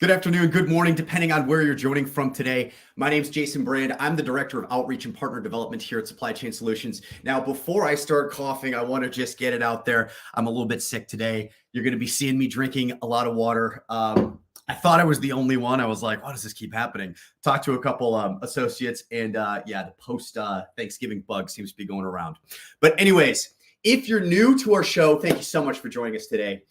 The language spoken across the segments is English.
Good afternoon, good morning, depending on where you're joining from today. My name is Jason Brand. I'm the Director of Outreach and Partner Development here at Supply Chain Solutions. Now, before I start coughing, I want to just get it out there. I'm a little bit sick today. You're going to be seeing me drinking a lot of water. I thought I was the only one. I was like, why does this keep happening? Talked to a couple associates, and the post-Thanksgiving bug seems to be going around. But anyways, if you're new to our show, thank you so much for joining us today.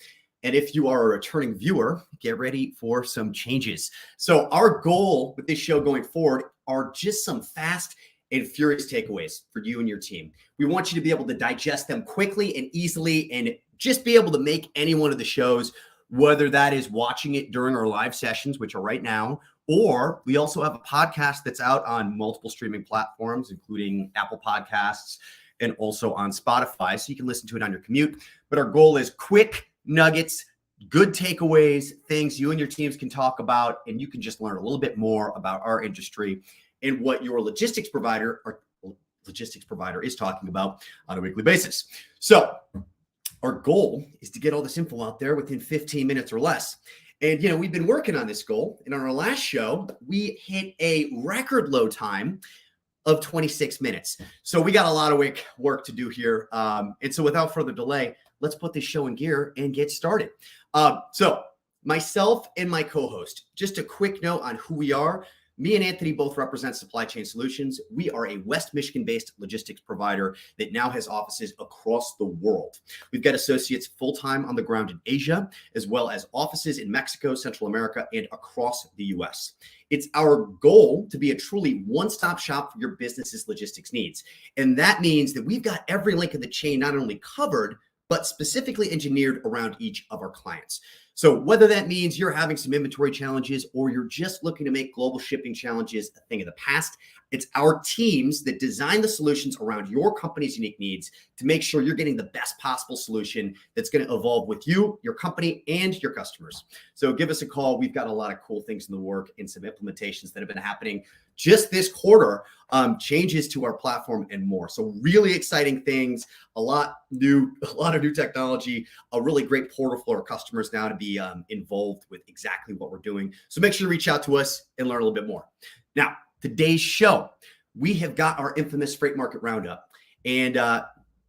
And if you are a returning viewer, get ready for some changes. So our goal with this show going forward are just some fast and furious takeaways for you and your team. We want you to be able to digest them quickly and easily and just be able to make any one of the shows, whether that is watching it during our live sessions, which are right now, or we also have a podcast that's out on multiple streaming platforms, including Apple Podcasts and also on Spotify. So you can listen to it on your commute. But our goal is quick nuggets, good takeaways, things you and your teams can talk about, and you can just learn a little bit more about our industry and what your logistics provider is talking about on a weekly basis. So our goal is to get all this info out there within 15 minutes or less. And, we've been working on this goal. And on our last show, we hit a record load time of 26 minutes. So we got a lot of work to do here. And so without further delay, let's put this show in gear and get started. So myself and my co-host, just a quick note on who we are. Me and Anthony both represent Supply Chain Solutions. We are a West Michigan-based logistics provider that now has offices across the world. We've got associates full-time on the ground in Asia, as well as offices in Mexico, Central America, and across the U.S. It's our goal to be a truly one-stop shop for your business's logistics needs. And that means that we've got every link in the chain not only covered, but specifically engineered around each of our clients. So whether that means you're having some inventory challenges or you're just looking to make global shipping challenges a thing of the past, it's our teams that design the solutions around your company's unique needs to make sure you're getting the best possible solution that's going to evolve with you, your company, and your customers. So give us a call. We've got a lot of cool things in the work and some implementations that have been happening just this quarter, changes to our platform and more. So really exciting things, a lot of new technology, a really great portal for our customers now to be involved with exactly what we're doing. So make sure to reach out to us and learn a little bit more. Now, today's show, we have got our infamous freight market roundup. And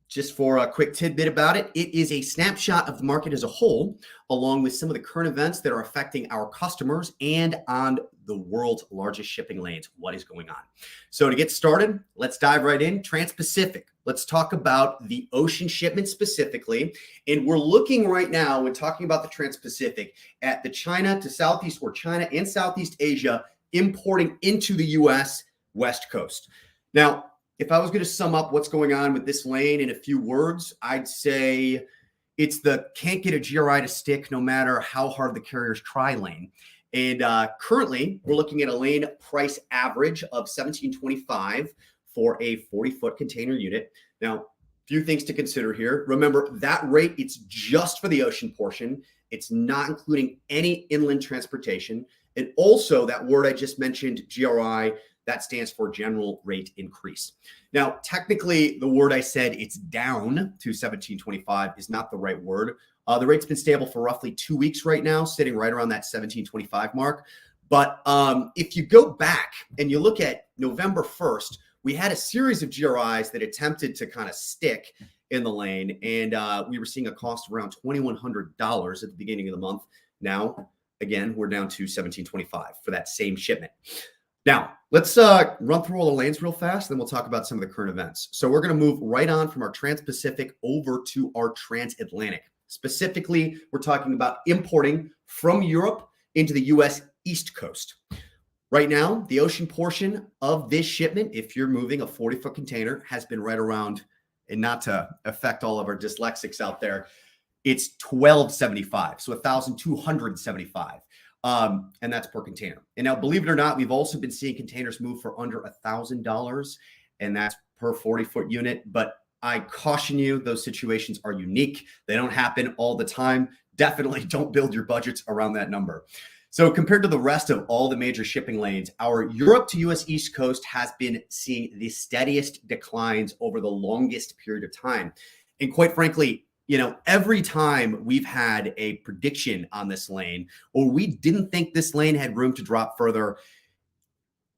just for a quick tidbit about it, it is a snapshot of the market as a whole, along with some of the current events that are affecting our customers and on the world's largest shipping lanes, what is going on. So to get started, let's dive right in. Trans-Pacific. Let's talk about the ocean shipments specifically. And we're looking right now, when talking about the Trans-Pacific, at the China to Southeast or China and Southeast Asia importing into the U.S. West Coast. Now, if I was going to sum up what's going on with this lane in a few words, I'd say it's the can't get a GRI to stick no matter how hard the carriers try lane. And currently, we're looking at a lane price average of $17.25 for a 40-foot container unit. Now, a few things to consider here. Remember, that rate, it's just for the ocean portion. It's not including any inland transportation. And also, that word I just mentioned, GRI, that stands for general rate increase. Now, technically, the word I said it's down to $17.25 is not the right word. The rate's been stable for roughly 2 weeks right now, sitting right around that $17.25 mark. But if you go back and you look at November 1st, we had a series of GRIs that attempted to kind of stick in the lane. And we were seeing a cost of around $2,100 at the beginning of the month. Now, again, we're down to $17.25 for that same shipment. Now, let's run through all the lanes real fast, then we'll talk about some of the current events. So we're going to move right on from our Trans-Pacific over to our Transatlantic. Specifically, we're talking about importing from Europe into the U.S. East Coast. Right now, the ocean portion of this shipment, if you're moving a 40-foot container, has been right around, and not to affect all of our dyslexics out there, it's $1,275, so $1,275. And that's per container. And now, believe it or not, we've also been seeing containers move for under $1,000, and that's per 40-foot unit. But I caution you, those situations are unique. They don't happen all the time. Definitely don't build your budgets around that number. So compared to the rest of all the major shipping lanes, our Europe to U.S. East Coast has been seeing the steadiest declines over the longest period of time. And quite frankly, every time we've had a prediction on this lane, or we didn't think this lane had room to drop further,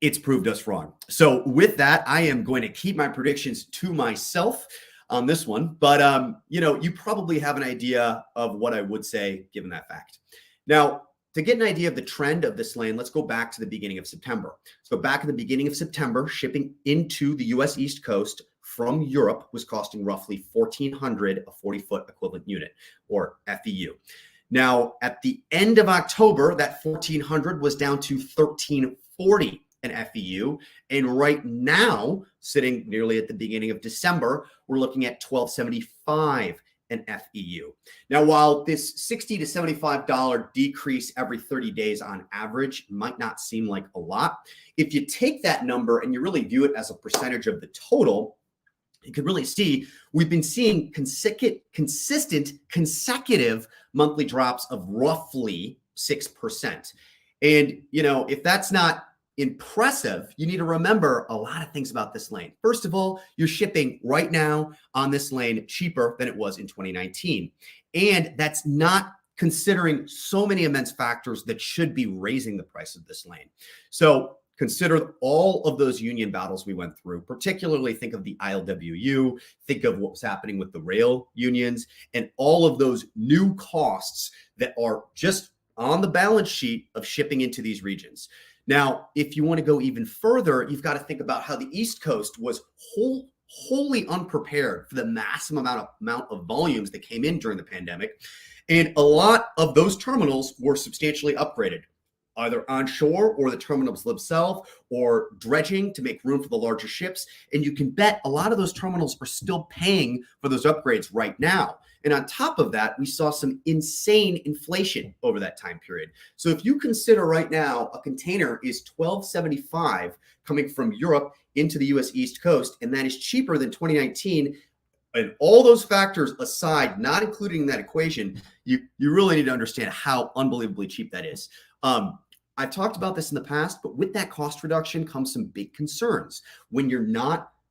it's proved us wrong. So with that, I am going to keep my predictions to myself on this one. But, you probably have an idea of what I would say given that fact. Now, to get an idea of the trend of this lane, let's go back to the beginning of September. So back in the beginning of September, shipping into the US East Coast from Europe was costing roughly $1,400 a 40-foot equivalent unit, or FEU. Now, at the end of October, that $1,400 was down to $1,340 an FEU. And right now, sitting nearly at the beginning of December, we're looking at $1,275 an FEU. Now, while this $60 to $75 decrease every 30 days on average might not seem like a lot, if you take that number and you really view it as a percentage of the total, you can really see we've been seeing consistent consecutive monthly drops of roughly 6%. And, if that's not impressive, you need to remember a lot of things about this lane. First of all, you're shipping right now on this lane cheaper than it was in 2019. And that's not considering so many immense factors that should be raising the price of this lane. So consider all of those union battles we went through, particularly think of the ILWU, think of what was happening with the rail unions, and all of those new costs that are just on the balance sheet of shipping into these regions. Now, if you want to go even further, you've got to think about how the East Coast was wholly unprepared for the massive amount of volumes that came in during the pandemic. And a lot of those terminals were substantially upgraded, either onshore or the terminals themselves, or dredging to make room for the larger ships. And you can bet a lot of those terminals are still paying for those upgrades right now. And on top of that, we saw some insane inflation over that time period. So if you consider right now a container is $12.75 coming from Europe into the US East Coast, and that is cheaper than 2019, and all those factors aside, not including that equation, you really need to understand how unbelievably cheap that is. I've talked about this in the past, but with that cost reduction comes some big concerns.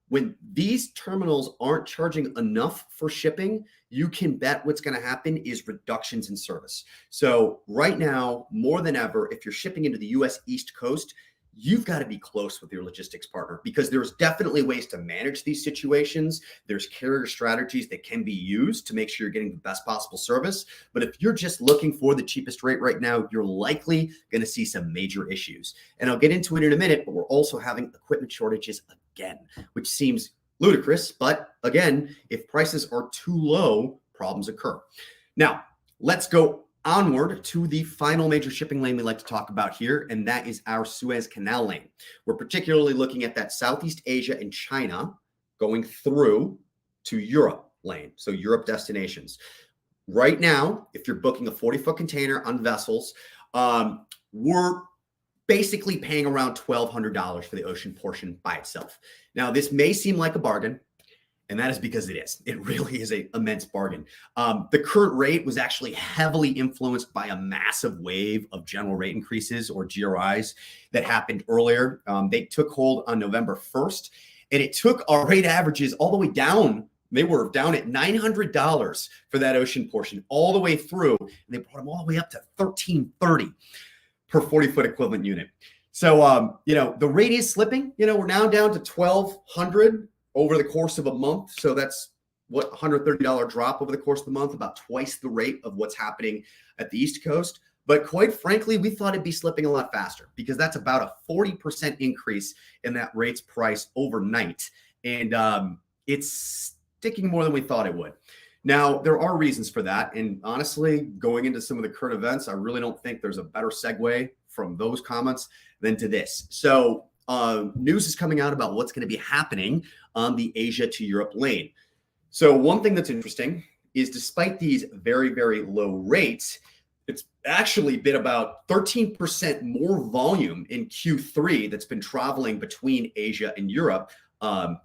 When these terminals aren't charging enough for shipping, you can bet what's going to happen is reductions in service. So right now, more than ever, if you're shipping into the US East Coast, you've got to be close with your logistics partner, because there's definitely ways to manage these situations. There's carrier strategies that can be used to make sure you're getting the best possible service. But if you're just looking for the cheapest rate right now, you're likely going to see some major issues. And I'll get into it in a minute, but we're also having equipment shortages again, which seems ludicrous. But again, if prices are too low, problems occur. Now, let's go onward to the final major shipping lane we like to talk about here, and that is our Suez Canal lane. We're particularly looking at that Southeast Asia and China going through to Europe lane, so Europe destinations. Right now, if you're booking a 40-foot container on vessels, we're basically paying around $1,200 for the ocean portion by itself. Now, this may seem like a bargain, and that is because it is. It really is an immense bargain. The current rate was actually heavily influenced by a massive wave of general rate increases, or GRIs, that happened earlier. They took hold on November 1st, and it took our rate averages all the way down. They were down at $900 for that ocean portion all the way through, and they brought them all the way up to $1,330 per 40-foot equivalent unit. So, the rate is slipping. We're now down to $1,200 over the course of a month. So that's what, $130 drop over the course of the month, about twice the rate of what's happening at the East Coast. But quite frankly, we thought it'd be slipping a lot faster, because that's about a 40% increase in that rate's price overnight. And it's sticking more than we thought it would. Now, there are reasons for that. And honestly, going into some of the current events, I really don't think there's a better segue from those comments than to this. So news is coming out about what's going to be happening on the Asia to Europe lane. So one thing that's interesting is, despite these very, very low rates, it's actually been about 13% more volume in Q3 that's been traveling between Asia and Europe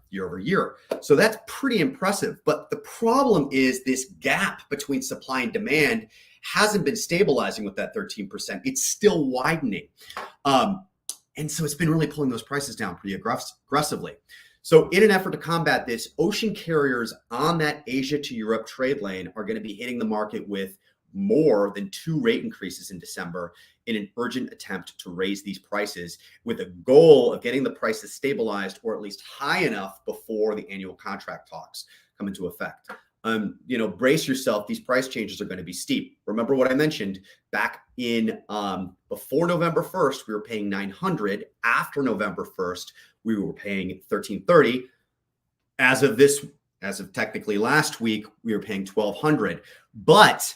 year over year. So that's pretty impressive. But the problem is, this gap between supply and demand hasn't been stabilizing with that 13%. It's still widening. And so it's been really pulling those prices down pretty aggressively. So in an effort to combat this, ocean carriers on that Asia to Europe trade lane are going to be hitting the market with more than 2 rate increases in December in an urgent attempt to raise these prices with a goal of getting the prices stabilized or at least high enough before the annual contract talks come into effect. Brace yourself. These price changes are going to be steep. Remember what I mentioned back in before November 1st, we were paying $900. After November 1st, we were paying $1,330. As of technically last week, we were paying $1,200. But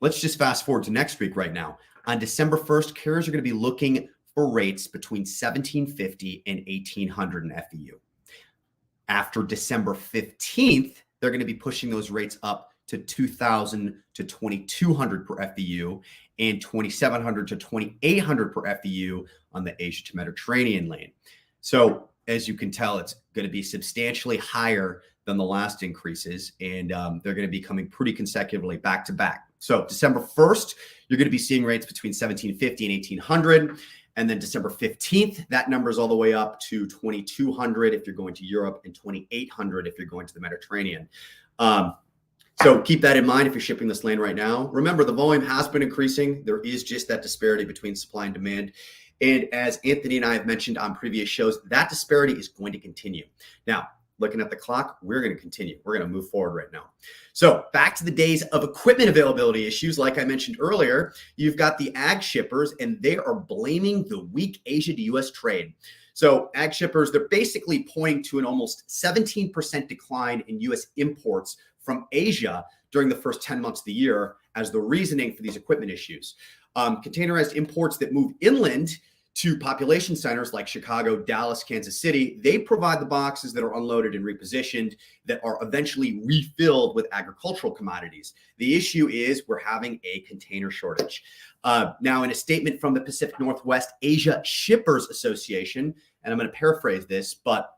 let's just fast forward to next week right now. On December 1st, carriers are going to be looking for rates between $1,750 and $1,800 in FEU. After December 15th, they're going to be pushing those rates up to $2,000 to $2,200 per FEU and $2,700 to $2,800 per FEU on the Asia to Mediterranean lane. So as you can tell, it's going to be substantially higher than the last increases, and they're going to be coming pretty consecutively back to back. So December 1st, you're going to be seeing rates between $1,750 and $1,800. And then December 15th, that number is all the way up to $2,200 if you're going to Europe and $2,800 if you're going to the Mediterranean. So keep that in mind if you're shipping this lane right now. Remember, the volume has been increasing. There is just that disparity between supply and demand. And as Anthony and I have mentioned on previous shows, that disparity is going to continue. Now, looking at the clock, we're going to continue. We're going to move forward right now. So back to the days of equipment availability issues. Like I mentioned earlier, you've got the ag shippers, and they are blaming the weak Asia to U.S. trade. So ag shippers, they're basically pointing to an almost 17% decline in U.S. imports from Asia during the first 10 months of the year as the reasoning for these equipment issues. Containerized imports that move inland to population centers like Chicago, Dallas, Kansas City, they provide the boxes that are unloaded and repositioned that are eventually refilled with agricultural commodities. The issue is we're having a container shortage. Now, in a statement from the Pacific Northwest Asia Shippers Association, and I'm going to paraphrase this, but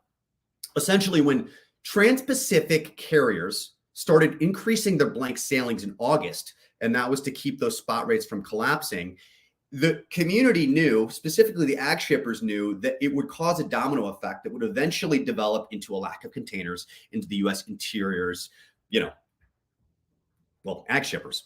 essentially when trans-Pacific carriers started increasing their blank sailings in August, and that was to keep those spot rates from collapsing, the community knew, specifically the ag shippers knew, that it would cause a domino effect that would eventually develop into a lack of containers into the U.S. interiors, ag shippers.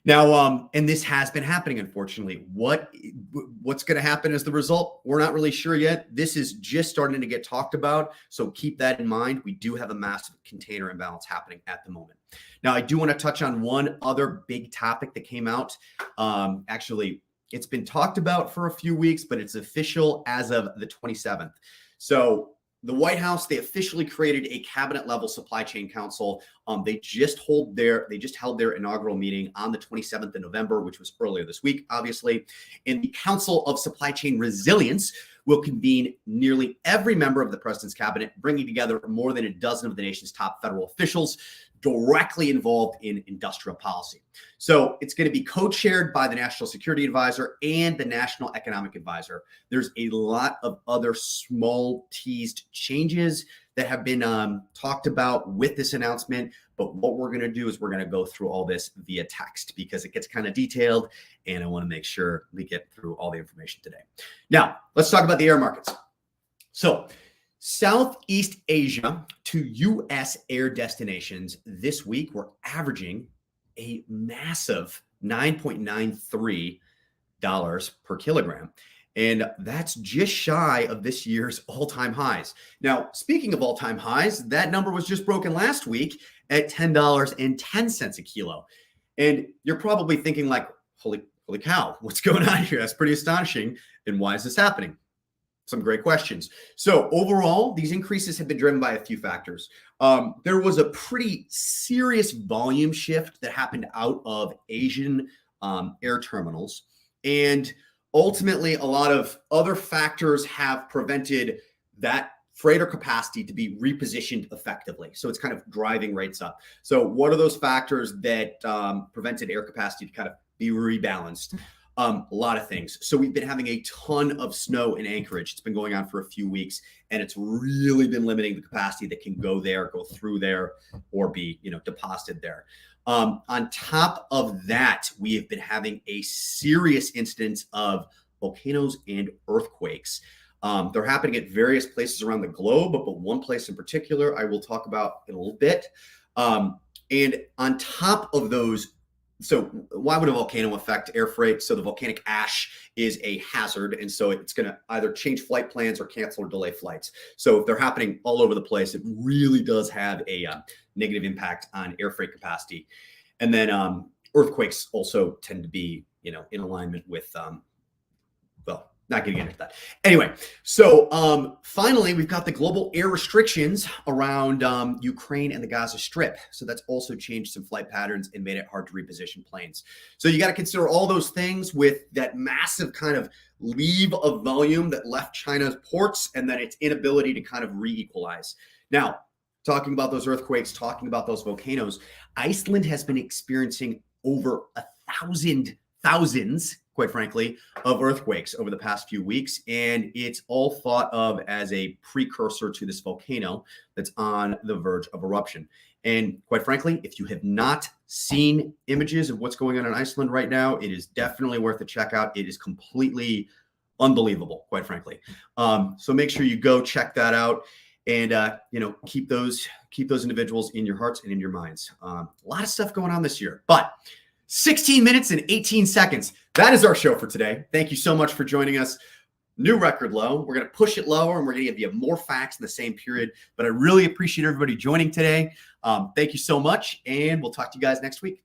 Now, and this has been happening, unfortunately. What's going to happen as the result? We're not really sure yet. This is just starting to get talked about, so keep that in mind. We do have a massive container imbalance happening at the moment. Now, I do want to touch on one other big topic that came out. Actually, it's been talked about for a few weeks, but it's official as of the 27th. So the White House, they officially created a cabinet level supply chain council. They just held their inaugural meeting on the 27th of November, which was earlier this week, obviously. And the Council of Supply Chain Resilience will convene nearly every member of the president's cabinet, bringing together more than a dozen of the nation's top federal officials directly involved in industrial policy. So it's going to be co-chaired by the National Security Advisor and the National Economic Advisor. There's a lot of other small teased changes that have been talked about with this announcement. But what we're going to do is we're going to go through all this via text because it gets kind of detailed, and I want to make sure we get through all the information today. Now, let's talk about the air markets. So Southeast Asia to U.S. air destinations this week were averaging a massive $9.93 per kilogram. And that's just shy of this year's all-time highs. Now, speaking of all-time highs, that number was just broken last week at $10.10 a kilo. And you're probably thinking like, holy cow, what's going on here? That's pretty astonishing. And why is this happening? Some great questions. So overall, these increases have been driven by a few factors. There was a pretty serious volume shift that happened out of Asian air terminals. And ultimately, a lot of other factors have prevented that freighter capacity to be repositioned effectively. So it's kind of driving rates up. So what are those factors that prevented air capacity to kind of be rebalanced? A lot of things. So we've been having a ton of snow in Anchorage. It's been going on for a few weeks, and it's really been limiting the capacity that can go there, go through there, or be, deposited there. On top of that, we have been having a serious incidence of volcanoes and earthquakes. They're happening at various places around the globe, but one place in particular I will talk about in a little bit. And on top of those, so why would a volcano affect air freight? So the volcanic ash is a hazard, and so it's going to either change flight plans or cancel or delay flights. So if they're happening all over the place, it really does have a negative impact on air freight capacity. And then earthquakes also tend to be, in alignment with, well, not getting into that. Anyway, so finally, we've got the global air restrictions around Ukraine and the Gaza Strip. So that's also changed some flight patterns and made it hard to reposition planes. So you got to consider all those things with that massive kind of leave of volume that left China's ports and then its inability to kind of re-equalize. Now, talking about those earthquakes, talking about those volcanoes, Iceland has been experiencing over thousands, quite frankly, of earthquakes over the past few weeks. And it's all thought of as a precursor to this volcano that's on the verge of eruption. And quite frankly, if you have not seen images of what's going on in Iceland right now, it is definitely worth a check out. It is completely unbelievable, quite frankly. So make sure you go check that out. And, keep those individuals in your hearts and in your minds. A lot of stuff going on this year, but 16 minutes and 18 seconds. That is our show for today. Thank you so much for joining us. New record low. We're going to push it lower and we're going to give you more facts in the same period. But I really appreciate everybody joining today. Thank you so much. And we'll talk to you guys next week.